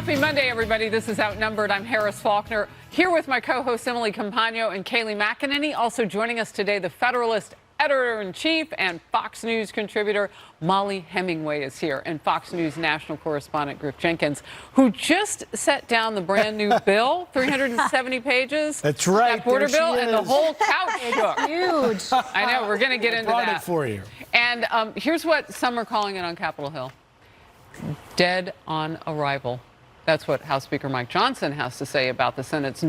Happy Monday, everybody. This is Outnumbered. I'm Harris Faulkner, here with my co-hosts Emily Compagno and Kayleigh McEnany. Also joining us today, the Federalist editor-in-chief and Fox News contributor Molly Hemingway is here, and Fox News national correspondent Griff Jenkins, who just set down the brand new bill, 370 pages. That's right. That border bill, and the whole couch shook. Huge. I know. We're going to get into brought that it for you. And here's what some are calling it on Capitol Hill: dead on arrival. That's what House Speaker Mike Johnson has to say about the Senate's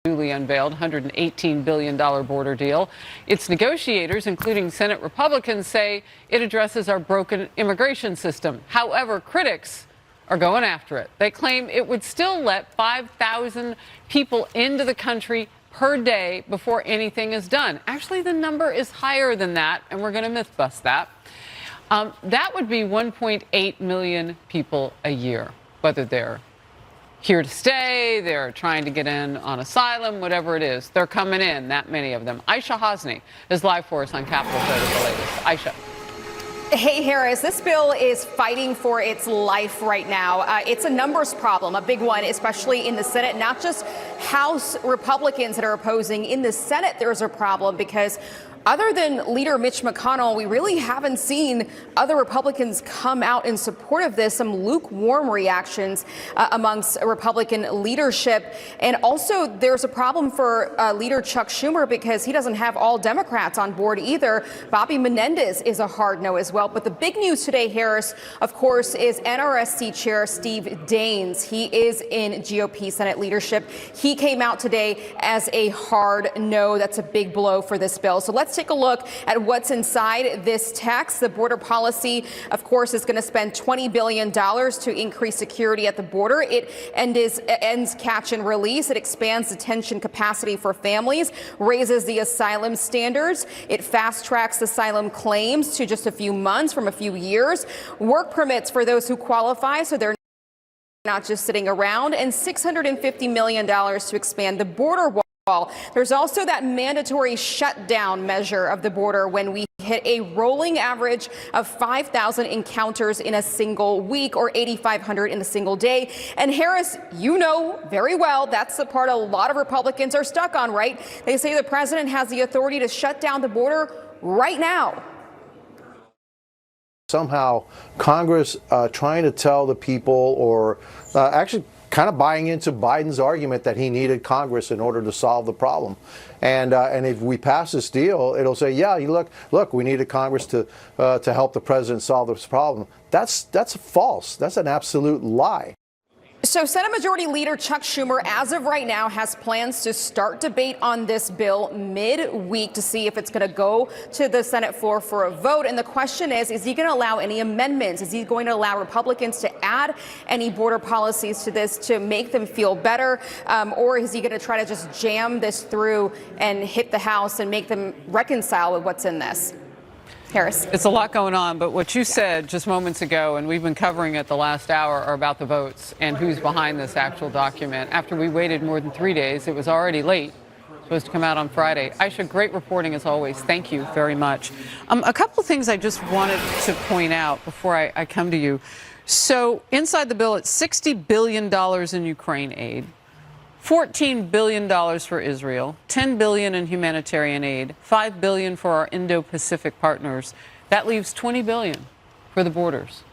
newly unveiled $118 billion border deal. Its negotiators, including Senate Republicans, say it addresses our broken immigration system. However, critics are going after it. They claim it would still let 5,000 people into the country per day before anything is done. Actually, the number is higher than that, and we're going to myth bust that. That would be 1.8 million people a year, whether they're here to stay, they're trying to get in on asylum, whatever it is. They're coming in, that many of them. Aisha Hosni is live for us on Capitol Hill with the latest. Aisha. Hey, Harris, this bill is fighting for its life right now. It's a numbers problem, a big one, especially in the Senate. Not just House Republicans that are opposing. In the Senate, there's a problem because other than Leader Mitch McConnell, we really haven't seen other Republicans come out in support of this. Some lukewarm reactions amongst Republican leadership. And also there's a problem for Leader Chuck Schumer because he doesn't have all Democrats on board either. Bobby Menendez is a hard no as well. But the big news today, Harris, of course, is NRSC Chair Steve Daines. He is in GOP Senate leadership. He came out today as a hard no. That's a big blow for this bill. So let's take a look at what's inside this text. The border policy, of course, is going to spend $20 billion to increase security at the border. It ends catch and release. It expands detention capacity for families, raises the asylum standards. It fast tracks asylum claims to just a few months from a few years. Work permits for those who qualify, so they're not just sitting around, and $650 million to expand the border wall. There's also that mandatory shutdown measure of the border when we hit a rolling average of 5,000 encounters in a single week, or 8,500 in a single day. And Harris, you know very well that's the part a lot of Republicans are stuck on, right? They say the president has the authority to shut down the border right now. Somehow Congress trying to tell the people, or actually kind of buying into Biden's argument that he needed Congress in order to solve the problem. And if we pass this deal, it'll say, yeah, look, we needed Congress to help the president solve this problem. That's false. That's an absolute lie. So Senate Majority Leader Chuck Schumer, as of right now, has plans to start debate on this bill mid-week to see if it's going to go to the Senate floor for a vote. And the question is he going to allow any amendments? Is he going to allow Republicans to add any border policies to this to make them feel better? Or is he going to try to just jam this through and hit the House and make them reconcile with what's in this? Harris. It's a lot going on, but what you said just moments ago, and we've been covering it the last hour, are about the votes and who's behind this actual document. After we waited more than 3 days, it was already late. Supposed to come out on Friday. Aisha, great reporting as always. Thank you very much. A couple of things I just wanted to point out before I come to you. So inside the bill, it's $60 billion in Ukraine aid, $14 billion for Israel, $10 billion in humanitarian aid, $5 billion for our Indo-Pacific partners. That leaves $20 billion for the borders,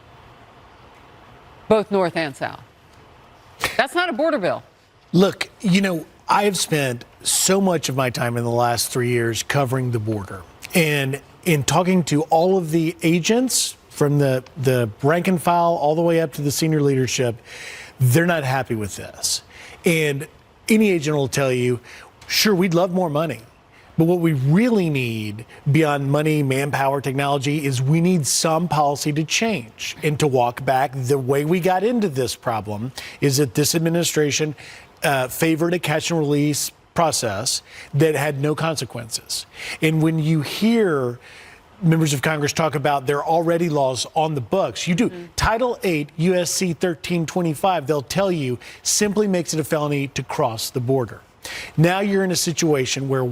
both north and south. That's not a border bill. Look, I have spent so much of my time in the last 3 years covering the border, and in talking to all of the agents from the rank and file all the way up to the senior leadership, they're not happy with this. And any agent will tell you, sure, we'd love more money. But what we really need beyond money, manpower, technology is we need some policy to change and to walk back. The way we got into this problem is that this administration favored a catch and release process that had no consequences. And when you hear members of Congress talk about there are already laws on the books. You do. Title 8, USC 1325, they'll tell you, simply makes it a felony to cross the border. Now you're in a situation where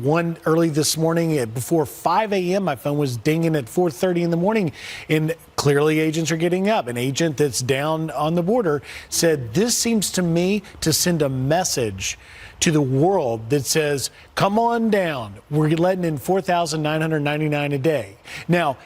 early this morning before 5 a.m. my phone was dinging at 4:30 in the morning, and clearly agents are getting up. An agent that's down on the border said, this seems to me to send a message to the world that says, come on down. We're letting in 4,999 a day. Now,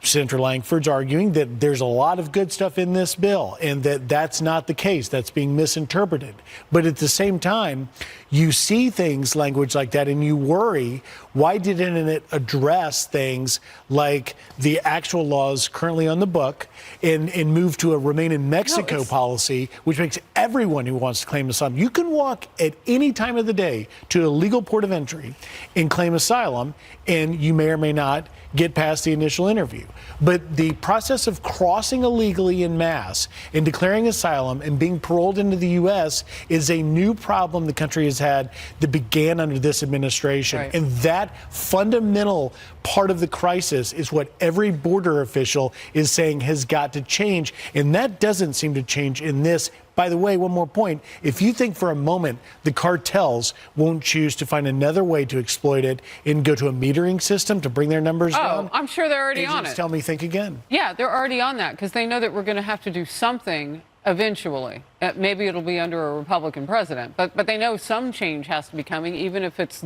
Senator Langford's arguing that there's a lot of good stuff in this bill and that that's not the case. That's being misinterpreted. But at the same time, you see language like that, and you worry, why didn't it address things like the actual laws currently on the book and move to a remain in Mexico policy, which makes everyone who wants to claim asylum. You can walk at any time of the day to a legal port of entry and claim asylum, and you may or may not get past the initial interview. But the process of crossing illegally en masse and declaring asylum and being paroled into the U.S. is a new problem the country has had that began under this administration. Right. And that fundamental part of the crisis is what every border official is saying has got to change. And that doesn't seem to change in this. By the way, one more point. If you think for a moment the cartels won't choose to find another way to exploit it and go to a metering system to bring their numbers down, I'm sure they're already on it. Tell me, think again. Yeah, they're already on that because they know that we're going to have to do something eventually. Maybe it'll be under a Republican president, but they know some change has to be coming, even if it's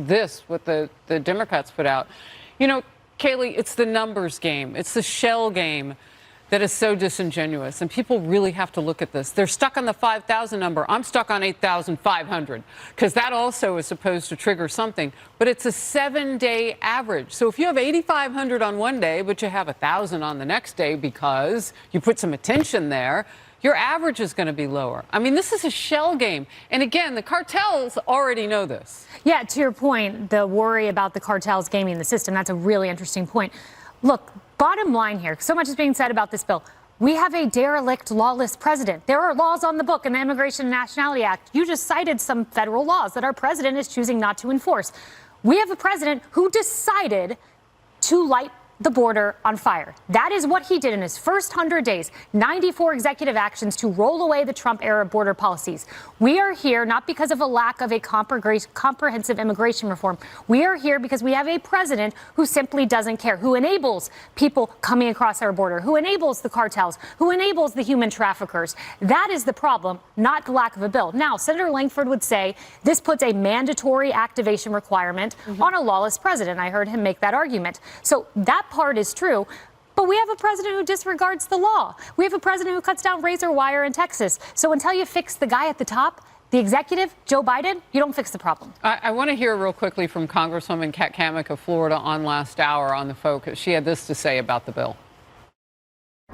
what the Democrats put out. You know, Kayleigh, it's the numbers game. It's the shell game that is so disingenuous, and people really have to look at this. They're stuck on the 5,000 number. I'm stuck on 8,500 because that also is supposed to trigger something, but it's a 7-day average. So if you have 8,500 on one day, but you have 1,000 on the next day because you put some attention there, your average is going to be lower. I mean, this is a shell game. And again, the cartels already know this. Yeah, to your point, the worry about the cartels gaming the system, that's a really interesting point. Look, bottom line here, so much is being said about this bill. We have a derelict, lawless president. There are laws on the book in the Immigration and Nationality Act. You just cited some federal laws that our president is choosing not to enforce. We have a president who decided to light the border on fire. That is what he did in his first 100 days, 94 executive actions to roll away the Trump-era border policies. We are here not because of a lack of a comprehensive immigration reform. We are here because we have a president who simply doesn't care, who enables people coming across our border, who enables the cartels, who enables the human traffickers. That is the problem, not the lack of a bill. Now, Senator Langford would say this puts a mandatory activation requirement on a lawless president. I heard him make that argument. So that part is true, but we have a president who disregards the law. We have a president who cuts down razor wire in Texas. So until you fix the guy at the top, the executive, Joe Biden, you don't fix the problem. I want to hear real quickly from Congresswoman Kat Cammack of Florida on Last Hour on the Focus. She had this to say about the bill.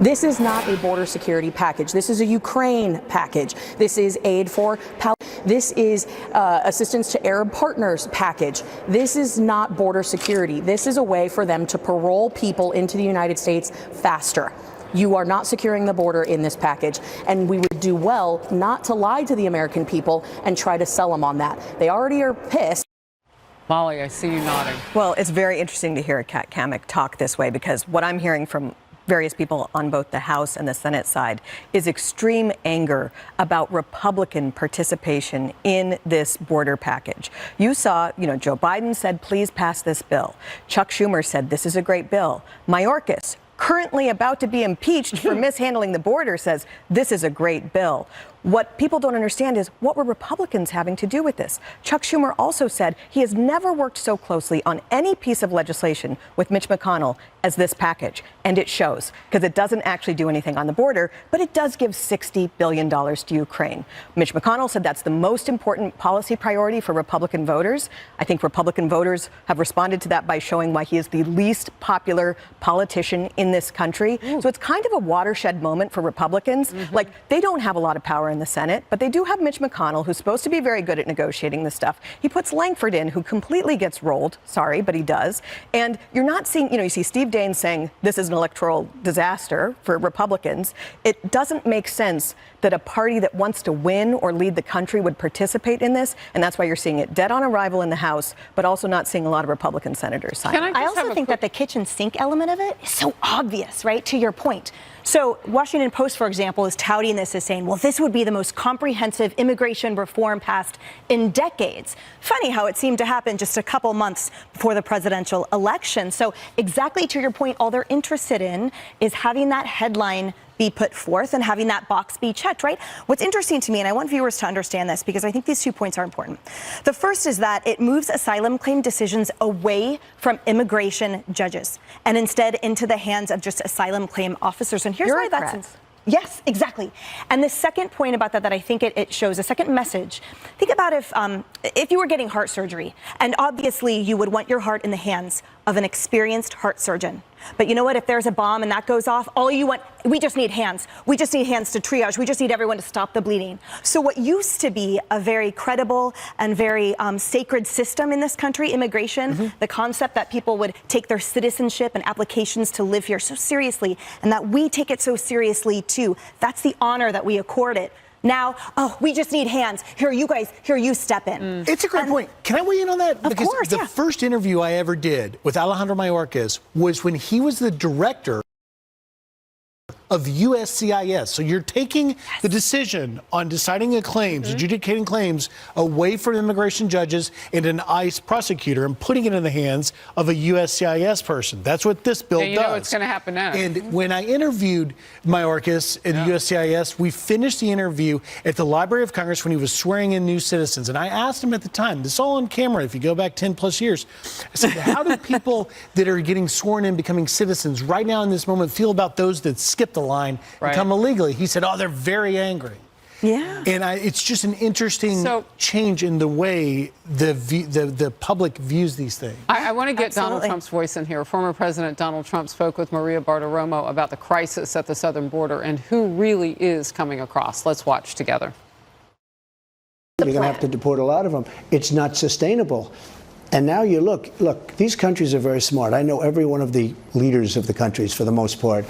This is not a border security package. This is a Ukraine package. This is aid for This is assistance to Arab partners package. This is not border security. This is a way for them to parole people into the United States faster. You are not securing the border in this package, and we would do well not to lie to the American people and try to sell them on that. They already are pissed. Molly, I see you nodding. Well, it's very interesting to hear Kat Cammack talk this way, because what I'm hearing from various people on both the House and the Senate side is extreme anger about Republican participation in this border package. You saw, Joe Biden said, please pass this bill. Chuck Schumer said, this is a great bill. Mayorkas, currently about to be impeached for mishandling the border, says, this is a great bill. What people don't understand is, what were Republicans having to do with this? Chuck Schumer also said he has never worked so closely on any piece of legislation with Mitch McConnell as this package. And it shows, because it doesn't actually do anything on the border, but it does give $60 billion to Ukraine. Mitch McConnell said that's the most important policy priority for Republican voters. I think Republican voters have responded to that by showing why he is the least popular politician in this country. So it's kind of a watershed moment for Republicans. Like, they don't have a lot of power in the Senate, but they do have Mitch McConnell, who's supposed to be very good at negotiating this stuff. He puts Langford in, who completely gets rolled. Sorry, but he does. And you're not seeing, you see Steve Daines saying this is an electoral disaster for Republicans. It doesn't make sense that a party that wants to win or lead the country would participate in this. And that's why you're seeing it dead on arrival in the House, but also not seeing a lot of Republican senators sign it. I also think that the kitchen sink element of it is so obvious, right? To your point. So Washington Post, for example, is touting this as saying, well, this would be the most comprehensive immigration reform passed in decades. Funny how it seemed to happen just a couple months before the presidential election. So exactly to your point, all they're interested in is having that headline be put forth and having that box be checked, right? What's interesting to me, and I want viewers to understand this because I think these 2 points are important. The first is that it moves asylum claim decisions away from immigration judges and instead into the hands of just asylum claim officers. And here's why that's... Yes, exactly. And the second point about that I think it shows, a second message. Think about if you were getting heart surgery, and obviously you would want your heart in the hands of an experienced heart surgeon. But you know what? If there's a bomb and that goes off, we just need hands. We just need hands to triage. We just need everyone to stop the bleeding. So what used to be a very credible and very sacred system in this country, immigration, the concept that people would take their citizenship and applications to live here so seriously, and that we take it so seriously too. That's the honor that we accord it. Now, we just need hands. Here, you guys, you step in. It's a great point. Can I weigh in on that? Of course, the first interview I ever did with Alejandro Mayorkas was when he was the director of USCIS. So you're taking the decision on deciding claims, adjudicating claims away from immigration judges and an ICE prosecutor and putting it in the hands of a USCIS person. That's what this bill does. You know what's going to happen now. And when I interviewed Mayorkas at USCIS, we finished the interview at the Library of Congress when he was swearing in new citizens. And I asked him at the time, this is all on camera if you go back 10 plus years, I said, how do people that are getting sworn in becoming citizens right now in this moment feel about those that skip the line and come illegally? He said, they're very angry. Yeah. And it's just an interesting change in the way the public views these things. I want to get Donald Trump's voice in here. Former President Donald Trump spoke with Maria Bartiromo about the crisis at the southern border and who really is coming across. Let's watch together. You're going to have to deport a lot of them. It's not sustainable. And now you look, these countries are very smart. I know every one of the leaders of the countries for the most part.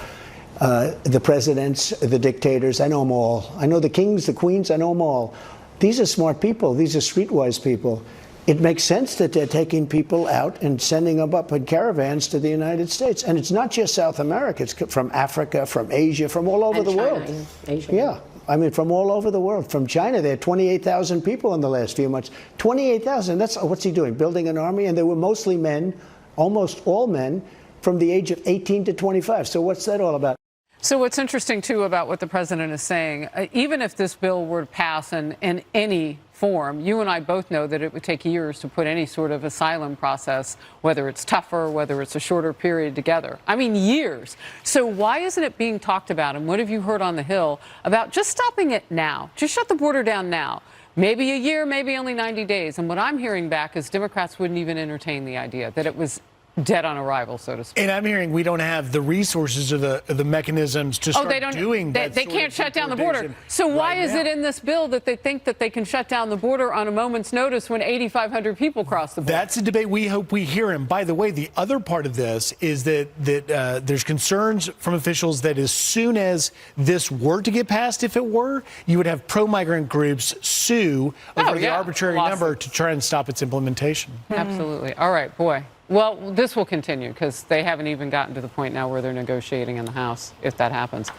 The presidents, the dictators, I know them all. I know the kings, the queens, I know them all. These are smart people. These are streetwise people. It makes sense that they're taking people out and sending them up in caravans to the United States. And it's not just South America. It's from Africa, from Asia, from all over the world. Asia. Yeah. I mean, from all over the world. From China, there are 28,000 people in the last few months. 28,000. That's what's he doing? Building an army? And they were mostly men, almost all men, from the age of 18 to 25. So what's that all about? So what's interesting, too, about what the president is saying, even if this bill were to pass in any form, you and I both know that it would take years to put any sort of asylum process, whether it's tougher, whether it's a shorter period, together. I mean, years. So why isn't it being talked about? And what have you heard on the Hill about just stopping it now? Just shut the border down now. Maybe a year, maybe only 90 days. And what I'm hearing back is Democrats wouldn't even entertain the idea that it was dead on arrival, so to speak. And I'm hearing we don't have the resources or the mechanisms to start doing that. They can't shut down the border. So why is it in this bill that they think that they can shut down the border on a moment's notice when 8,500 people cross the border? That's a debate we hope we hear. And by the way, the other part of this is that there's concerns from officials that as soon as this were to get passed, if it were, you would have pro-migrant groups sue over the arbitrary number to try and stop its implementation. Absolutely. All right, boy. Well, this will continue because they haven't even gotten to the point now where they're negotiating in the House, if that happens.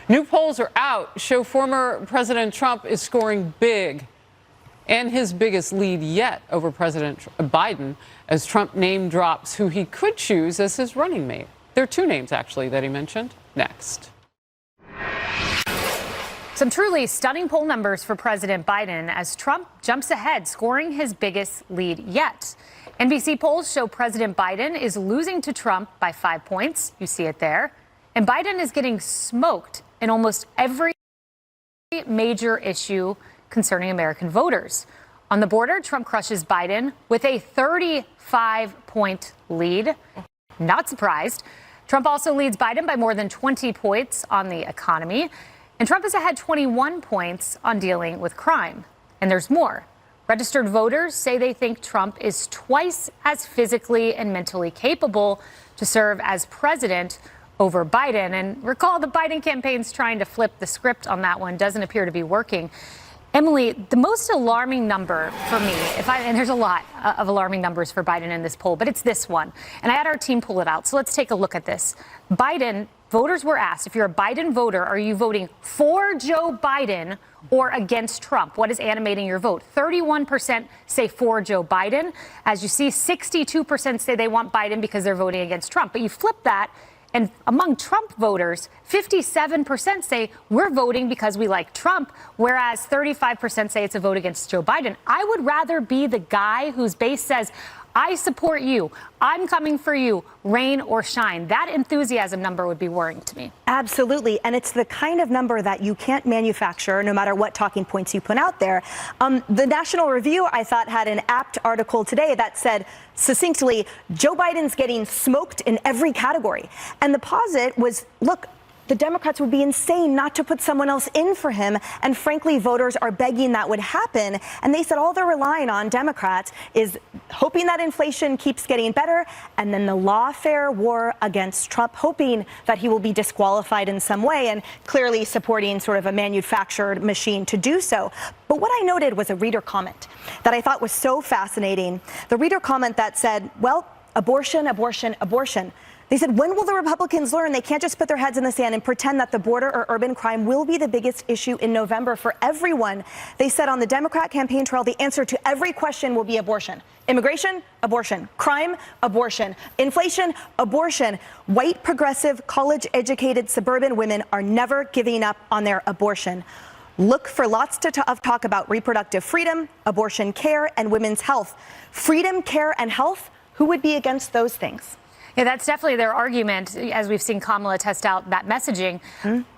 New polls are out, show former President Trump is scoring big and his biggest lead yet over President Biden as Trump name drops who he could choose as his running mate. There are two names, actually, that he mentioned. Next. Some truly stunning poll numbers for President Biden as Trump jumps ahead, scoring his biggest lead yet. NBC polls show President Biden is losing to Trump by 5 points. You see it there. And Biden is getting smoked in almost every major issue concerning American voters. On the border, Trump crushes Biden with a 35-point lead. Not surprised. Trump also leads Biden by more than 20 points on the economy. And Trump is ahead 21 points on dealing with crime. And there's more. Registered voters say they think Trump is twice as physically and mentally capable to serve as president over Biden. And recall the Biden campaign's trying to flip the script on that one. Doesn't appear to be working. Emily, the most alarming number for me, and there's a lot of alarming numbers for Biden in this poll, but it's this one. And I had our team pull it out. So let's take a look at this. Biden, voters were asked, if you're a Biden voter, are you voting for Joe Biden or against Trump? What is animating your vote? 31% say for Joe Biden. As you see, 62% say they want Biden because they're voting against Trump. But you flip that, and among Trump voters, 57% say we're voting because we like Trump, whereas 35% say it's a vote against Joe Biden. I would rather be the guy whose base says, I support you, I'm coming for you, rain or shine. That enthusiasm number would be worrying to me. Absolutely. And it's the kind of number that you can't manufacture no matter what talking points you put out there. The National Review, I thought, had an apt article today that said succinctly, Joe Biden's getting smoked in every category. And the posit was, look, the Democrats would be insane not to put someone else in for him. And frankly, voters are begging that would happen. And they said all they're relying on, Democrats, is hoping that inflation keeps getting better, and then the lawfare war against Trump, hoping that he will be disqualified in some way, and clearly supporting sort of a manufactured machine to do so. But what I noted was a reader comment that I thought was so fascinating. The reader comment that said, well, abortion, abortion, abortion. They said, when will the Republicans learn they can't just put their heads in the sand and pretend that the border or urban crime will be the biggest issue in November for everyone? They said on the Democrat campaign trail, the answer to every question will be abortion. Immigration, abortion. Crime, abortion. Inflation, abortion. White, progressive, college-educated suburban women are never giving up on their abortion. Look for lots of talk about reproductive freedom, abortion care, and women's health. Freedom, care, and health, who would be against those things? Yeah, that's definitely their argument, as we've seen Kamala test out that messaging.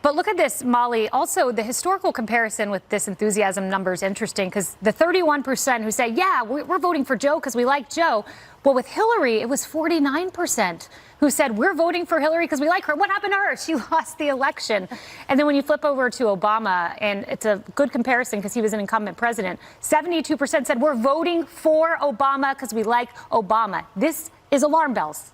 But look at this, Molly. Also, the historical comparison with this enthusiasm number is interesting because the 31% who say, yeah, we're voting for Joe because we like Joe. Well, with Hillary, it was 49% who said, we're voting for Hillary because we like her. What happened to her? She lost the election. And then when you flip over to Obama, and it's a good comparison because he was an incumbent president, 72% said, we're voting for Obama because we like Obama. This is alarm bells.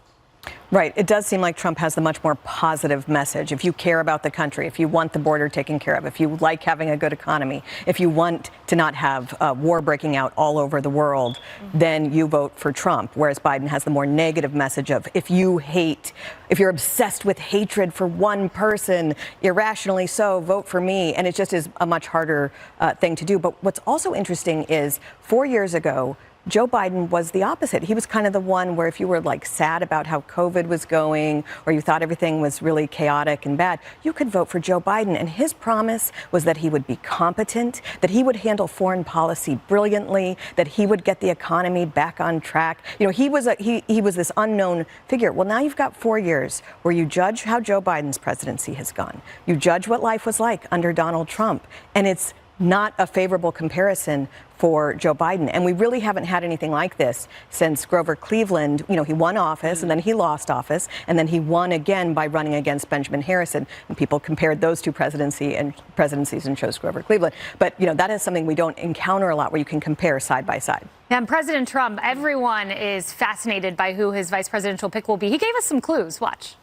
Right. It does seem like Trump has the much more positive message. If you care about the country, if you want the border taken care of, if you like having a good economy, if you want to not have war breaking out all over the world, then you vote for Trump. Whereas Biden has the more negative message of if you're obsessed with hatred for one person, irrationally so, vote for me. And it just is a much harder thing to do. But what's also interesting is 4 years ago, Joe Biden was the opposite. He was kind of the one where if you were like sad about how COVID was going or you thought everything was really chaotic and bad, you could vote for Joe Biden. And his promise was that he would be competent, that he would handle foreign policy brilliantly, that he would get the economy back on track. You know, he was this unknown figure. Well, now you've got 4 years where you judge how Joe Biden's presidency has gone. You judge what life was like under Donald Trump. And it's not a favorable comparison for Joe Biden. And we really haven't had anything like this since Grover Cleveland. You know, he won office and then he lost office and then he won again by running against Benjamin Harrison. And people compared those two presidencies and chose Grover Cleveland. But, you know, that is something we don't encounter a lot where you can compare side by side. And President Trump, everyone is fascinated by who his vice presidential pick will be. He gave us some clues. Watch.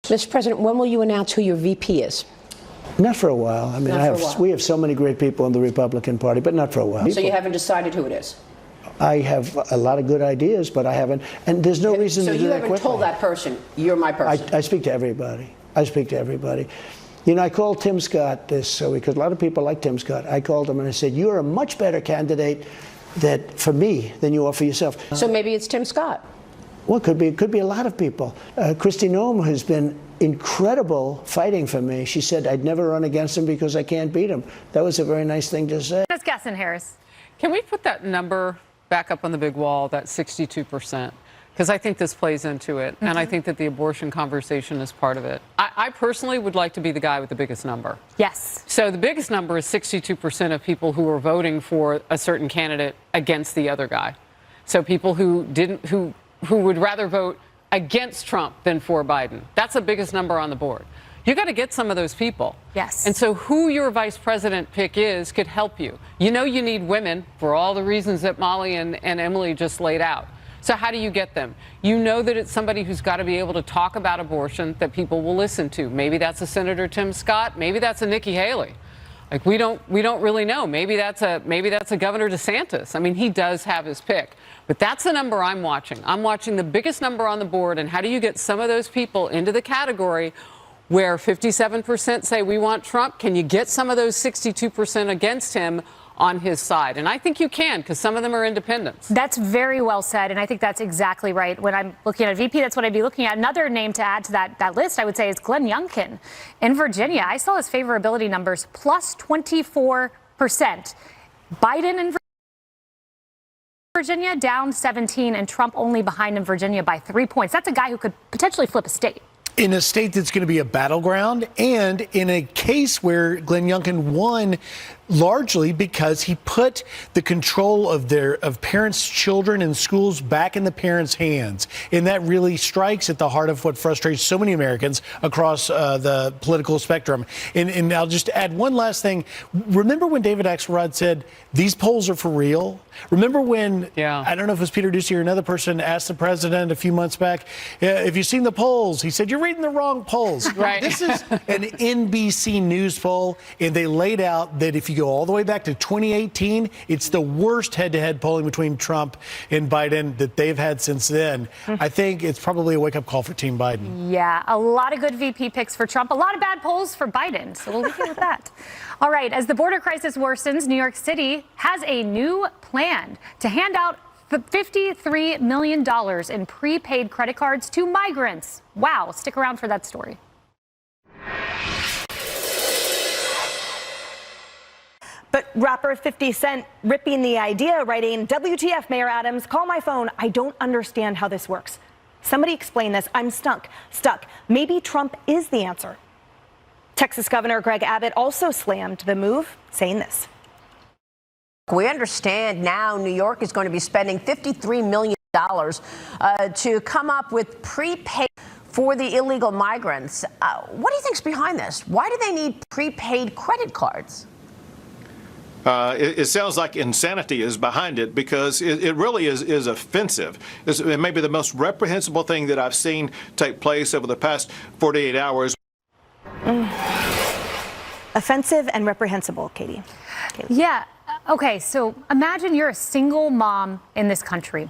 Mr. President, when will you announce who your VP is? Not for a while. I mean, we have so many great people in the Republican Party, but not for a while. So you haven't decided who it is? I have a lot of good ideas, but I haven't, and there's no reason to do that quickly. So you haven't told that person, you're my person? I speak to everybody. I speak to everybody. You know, I called Tim Scott this because a lot of people like Tim Scott. I called him and I said, you're a much better candidate for me than you are for yourself. So maybe it's Tim Scott? Well, it could be a lot of people. Kristi Noem has been incredible fighting for me. She said I'd never run against him because I can't beat him. That was a very nice thing to say. Let's guess in Harris. Can we put that number back up on the big wall, that 62%? Because I think this plays into it, and I think that the abortion conversation is part of it. I personally would like to be the guy with the biggest number. Yes. So the biggest number is 62% of people who are voting for a certain candidate against the other guy. So people who would rather vote against Trump than for Biden. That's the biggest number on the board. You got to get some of those people. Yes. And so who your vice president pick is could help you. You know you need women for all the reasons that Molly and Emily just laid out. So how do you get them? You know that it's somebody who's got to be able to talk about abortion that people will listen to. Maybe that's a Senator Tim Scott. Maybe that's a Nikki Haley. Like we don't really know. Maybe that's a Governor DeSantis. I mean, he does have his pick, but that's the number I'm watching. I'm watching the biggest number on the board, and how do you get some of those people into the category where 57% say we want Trump? Can you get some of those 62% against him on his side? And I think you can, because some of them are independents. That's very well said, and I think that's exactly right. When I'm looking at a VP, that's what I'd be looking at. Another name to add to that list, I would say, is Glenn Youngkin in Virginia. I saw his favorability numbers plus 24%. Biden in Virginia down 17, and Trump only behind in Virginia by 3 points. That's a guy who could potentially flip a state. In a state that's going to be a battleground, and in a case where Glenn Youngkin won largely because he put the control of parents' children and schools back in the parents' hands. And that really strikes at the heart of what frustrates so many Americans across the political spectrum. And I'll just add one last thing. Remember when David Axelrod said, these polls are for real? Remember when, I don't know if it was Peter Doocy or another person asked the president a few months back, if you've seen the polls, he said, you're reading the wrong polls. Right. This is an NBC News poll, and they laid out that if you go all the way back to 2018, it's the worst head-to-head polling between Trump and Biden that they've had since then. I think it's probably a wake-up call for Team Biden. Yeah, a lot of good VP picks for Trump, a lot of bad polls for Biden. So we'll leave you with that. All right, as the border crisis worsens, New York City has a new plan to hand out $53 million in prepaid credit cards to migrants. Wow, stick around for that story. But rapper 50 Cent ripping the idea, writing, WTF, Mayor Adams, call my phone. I don't understand how this works. Somebody explain this. I'm stuck. Maybe Trump is the answer. Texas Governor Greg Abbott also slammed the move, saying this. We understand now New York is going to be spending $53 million to come up with prepaid for the illegal migrants. What do you think's behind this? Why do they need prepaid credit cards? It sounds like insanity is behind it, because it really is offensive. It may be the most reprehensible thing that I've seen take place over the past 48 hours. Offensive and reprehensible, Katie. Yeah. Okay, so imagine you're a single mom in this country.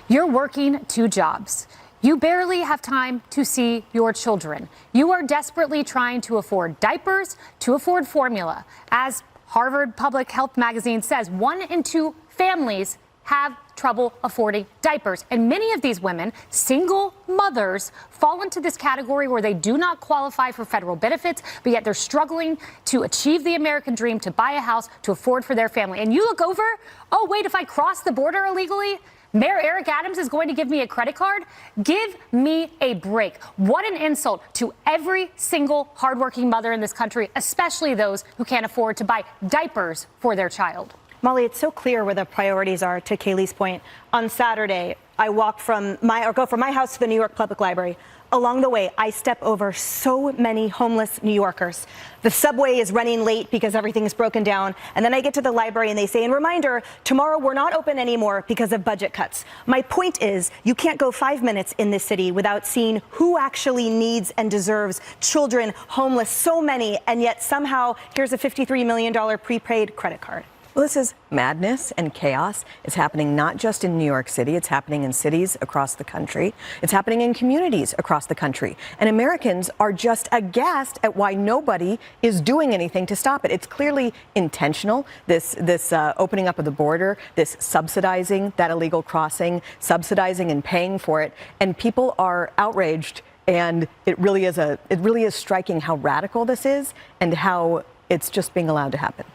You're working 2 jobs. You barely have time to see your children. You are desperately trying to afford diapers, to afford formula. As Harvard Public Health magazine says, 1 in 2 families have trouble affording diapers. And many of these women, single mothers, fall into this category where they do not qualify for federal benefits, but yet they're struggling to achieve the American dream, to buy a house, to afford for their family. And you look over, oh, wait, if I cross the border illegally, Mayor Eric Adams is going to give me a credit card? Give me a break. What an insult to every single hardworking mother in this country, especially those who can't afford to buy diapers for their child. Molly, it's so clear where the priorities are, to Kaylee's point. On Saturday, I go from my house to the New York Public Library. Along the way, I step over so many homeless New Yorkers. The subway is running late because everything is broken down. And then I get to the library and they say, and reminder, tomorrow we're not open anymore because of budget cuts. My point is, you can't go 5 minutes in this city without seeing who actually needs and deserves children, homeless, so many. And yet somehow here's a $53 million prepaid credit card. Well, this is madness and chaos. It's happening not just in New York City. It's happening in cities across the country. It's happening in communities across the country. And Americans are just aghast at why nobody is doing anything to stop it. It's clearly intentional, this opening up of the border, this subsidizing that illegal crossing, subsidizing and paying for it. And people are outraged. And it really is striking how radical this is and how it's just being allowed to happen.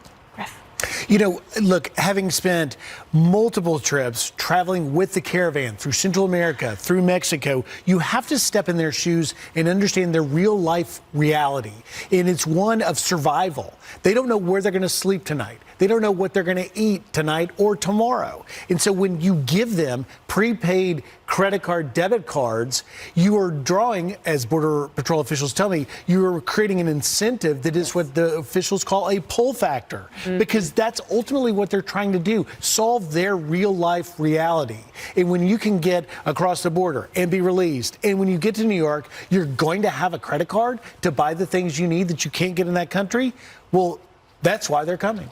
You know, look, having spent multiple trips traveling with the caravan through Central America, through Mexico, you have to step in their shoes and understand their real life reality. And it's one of survival. They don't know where they're going to sleep tonight. They don't know what they're going to eat tonight or tomorrow. And so when you give them prepaid credit card, debit cards, you are drawing, as Border Patrol officials tell me, you are creating an incentive that is what the officials call a pull factor, because that's ultimately what they're trying to do, solve their real life reality. And when you can get across the border and be released, and when you get to New York, you're going to have a credit card to buy the things you need that you can't get in that country, well, That's why they're coming.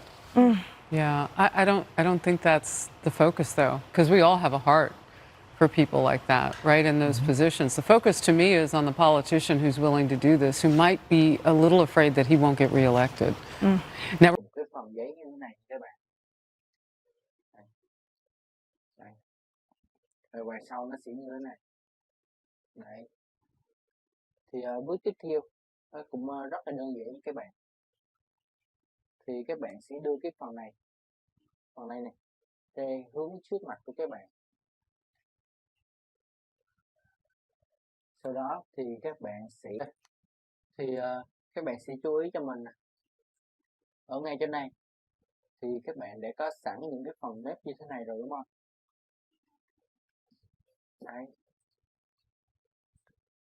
Yeah, I don't think that's the focus though, because we all have a heart for people like that, right, in those positions. The focus to me is on the politician who's willing to do this, who might be a little afraid that he won't get reelected. Now, Cái phần giấy như thế này các bạn. Đây. Đây. Rồi ngoài sau nó sẽ như thế này. Đấy. Thì bước tiếp theo cũng rất là đơn giản các bạn. Thì các bạn sẽ đưa cái phần này này về hướng trước mặt của các bạn. Sau đó thì các bạn sẽ chú ý cho mình ở ngay trên này thì các bạn đã có sẵn những cái phần nếp như thế này rồi đúng không? Đấy.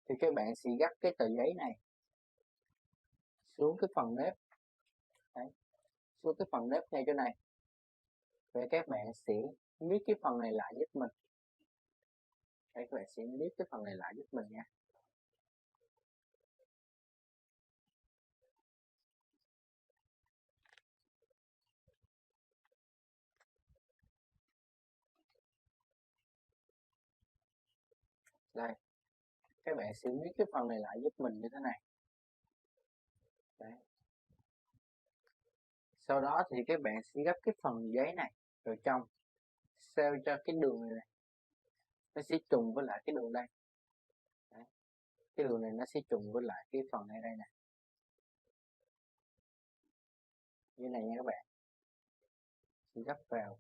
Thì các bạn sẽ gấp cái tờ giấy này xuống cái phần nếp. Đấy. Xuống cái phần nếp ngay chỗ này. Và các bạn sẽ miết cái phần này lại giúp mình. Đấy, các bạn sẽ miết cái phần này lại giúp mình nha. Đây. Các bạn sẽ miết cái phần này lại giúp mình như thế này. Đấy. Sau đó thì các bạn sẽ gấp cái phần giấy này vào trong sao cho cái đường này nó sẽ trùng với lại cái đường đây. Đấy. Cái đường này nó sẽ trùng với lại cái phần này đây nè, như này nha các bạn. Sẽ gấp vào.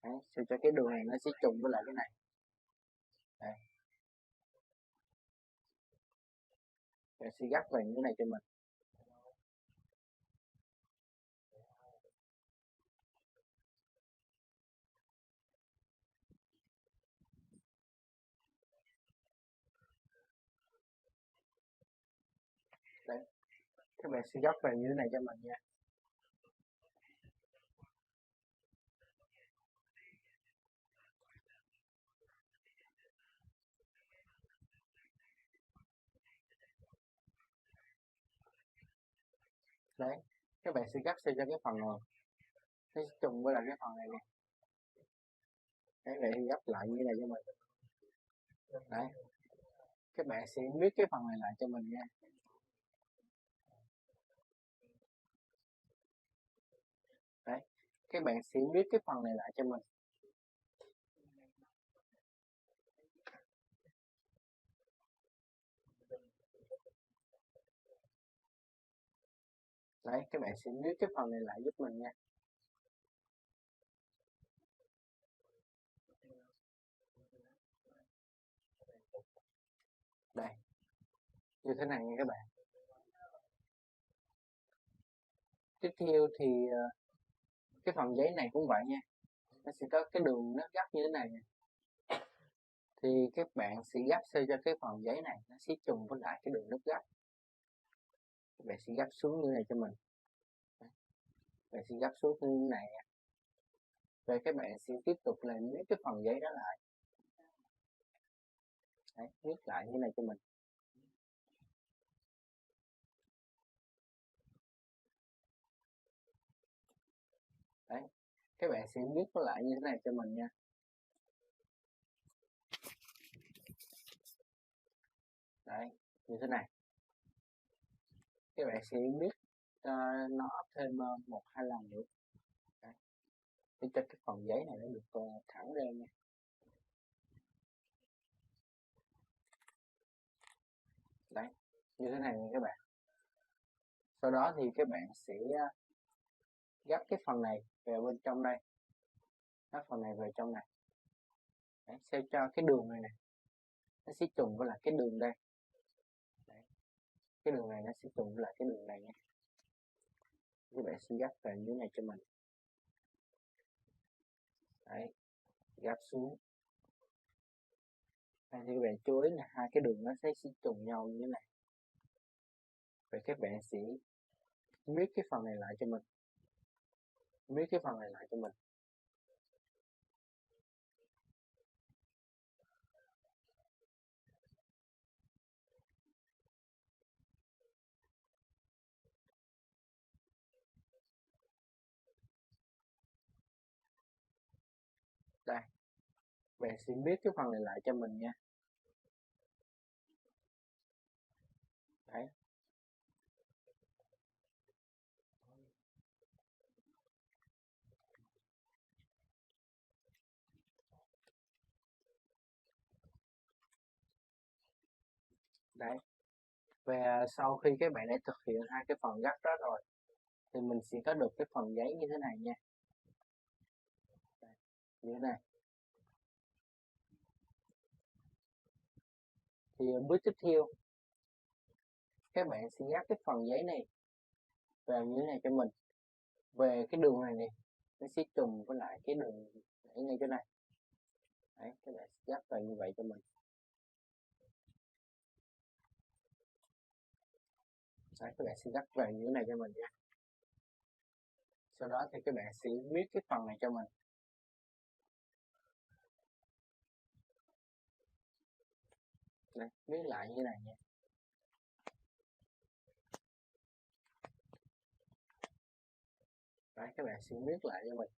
Đấy. Sao cho cái đường này nó sẽ trùng với lại cái này. Đây. Rồi sẽ gấp vào như thế này cho mình. Đấy. Các bạn sẽ gấp vào như thế này cho mình nha. Đấy. Các bạn sẽ gấp sao cho cái phần này nó sẽ trùng với lại cái phần này nè. Đấy, vậy thì gấp lại như này cho mình. Đấy. Các bạn sẽ viết cái phần này lại cho mình nha. Đấy. Các bạn sẽ viết cái phần này lại cho mình. Đấy, các bạn sẽ viết cái phần này lại giúp mình nha. Đây. Như thế này nha các bạn. Tiếp theo thì cái phần giấy này cũng vậy nha. Nó sẽ có cái đường nó gấp như thế này nè. Thì các bạn sẽ gấp sao cho cái phần giấy này nó sẽ trùng với lại cái đường nứt gấp. Các bạn sẽ gấp xuống như này cho mình. Các bạn sẽ gấp xuống như này nha. Rồi các bạn sẽ tiếp tục làm những cái phần giấy đó lại. Đấy, viết lại như này cho mình. Đấy, các bạn sẽ viết nó lại như thế này cho mình nha. Đấy, như thế này. Các bạn sẽ viết nó thêm 1-2 lần nữa. Đấy, để cho cái phần giấy này nó được thẳng ra nha. Đấy, như thế này nha các bạn. Sau đó thì các bạn sẽ gấp cái phần này vào bên trong đây. Gấp phần này vào trong này. Đấy, sao cho cái đường này nè nó sẽ trùng với lại cái đường đây. Đấy, cái đường này nó sẽ trùng với lại cái đường này nha. Các bạn sẽ gấp vào dưới này cho mình. Đấy, gấp xuống. Đây thì các bạn chú ý là hai cái đường nó sẽ trùng nhau như thế này. Vậy các bạn sẽ viết cái phần này lại cho mình. Viết cái phần này lại cho mình. Đây, bạn sẽ biết cái phần này lại cho mình nha. Đấy. Đấy. Và sau khi các bạn đã thực hiện hai cái phần gấp đó rồi thì mình sẽ có được cái phần giấy như thế này nha. Đây, như thế này. Thì bước tiếp theo các bạn sẽ gấp cái phần giấy này vào như thế này cho mình. Về cái đường này nó sẽ trùng với lại cái đường để ngay chỗ này. Đấy, các bạn sẽ gấp vào như vậy cho mình. Đấy, các bạn sẽ gấp vào như thế này cho mình nha. Sau đó thì các bạn sẽ viết cái phần này cho mình. Đây, viết lại như thế này nha. Đấy, các bạn sẽ viết lại cho mình.